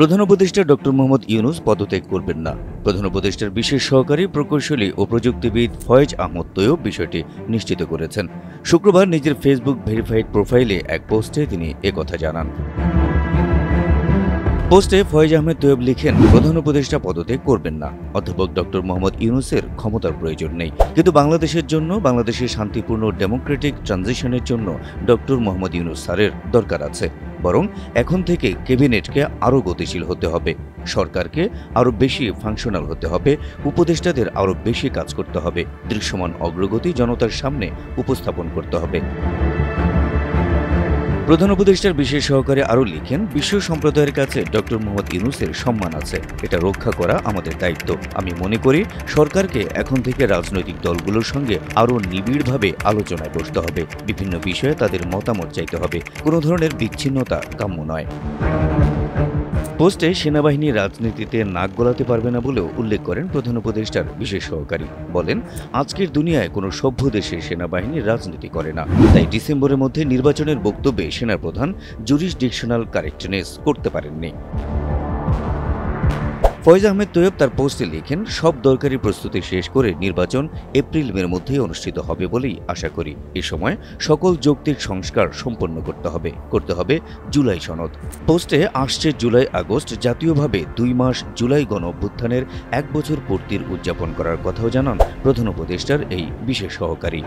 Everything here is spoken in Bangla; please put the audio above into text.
প্রধান উপদেষ্টা ডক্টর মোহাম্মদ ইউনূস পদত্যাগ করবেন না। প্রধান উপদেষ্টার বিশেষ সহকারী প্রকৌশলী ও প্রযুক্তিবিদ ফয়েজ আহমদ তৈয়ব বিষয়টি নিশ্চিত করেছেন। শুক্রবার নিজের ফেসবুক ভেরিফাইড প্রোফাইলে এক পোস্টে তিনি একথা জানান। পোস্টে ফয়েজ আহমেদ তৈয়ব লিখেন, প্রধান উপদেষ্টা পদত্যাগ করবেন না। অধ্যাপক ডক্টর মোহাম্মদ ইউনূসের ক্ষমতার প্রয়োজন নেই, কিন্তু বাংলাদেশের জন্য, বাংলাদেশের শান্তিপূর্ণ ডেমোক্রেটিক ট্রানজিশনের জন্য ডক্টর মোহাম্মদ ইউনূস স্যারের দরকার আছে। বরং এখন থেকে ক্যাবিনেটকে আরও গতিশীল হতে হবে, সরকারকে আরও বেশি ফাংশনাল হতে হবে, উপদেষ্টাদের আরও বেশি কাজ করতে হবে, দৃশ্যমান অগ্রগতি জনতার সামনে উপস্থাপন করতে হবে। প্রধান উপদেষ্টার বিশেষ সহকারী আরও লিখেন, বিশ্ব সম্প্রদায়ের কাছে ডক্টর মোহাম্মদ ইউনূসের সম্মান আছে, এটা রক্ষা করা আমাদের দায়িত্ব। আমি মনে করি সরকারকে এখন থেকে রাজনৈতিক দলগুলোর সঙ্গে আরও নিবিড়ভাবে আলোচনায় বসতে হবে, বিভিন্ন বিষয়ে তাদের মতামত চাইতে হবে, কোনো ধরনের বিচ্ছিন্নতা কাম্য নয়। পোস্টে সেনাবাহিনী রাজনীতিতে নাক গলাতে পারবে না বলেও উল্লেখ করেন প্রধান উপদেষ্টার বিশেষ সহকারী। বলেন, আজকের দুনিয়ায় কোনো সভ্য দেশে সেনাবাহিনী রাজনীতি করে না, তাই ডিসেম্বরের মধ্যে নির্বাচনের বক্তব্যে সেনাপ্রধান জুরিসডিকশনাল কারেক্টনেস করতে পারেননি। ফয়েজ আহমেদ তৈয়ব তার পোস্টে লিখেন, সব দরকারি প্রস্তুতি শেষ করে নির্বাচন এপ্রিল-মের মধ্যেই অনুষ্ঠিত হবে বলেই আশা করি। এ সময় সকল যৌক্তিক সংস্কার সম্পন্ন করতে হবে জুলাই সনদ। পোস্টে আসছে জুলাই-আগস্ট জাতীয়ভাবে 2 মাস জুলাই গণ-অভ্যুত্থানের 1 বছর পূর্তির উদযাপন করার কথাও জানান প্রধান উপদেষ্টার এই বিশেষ সহকারী।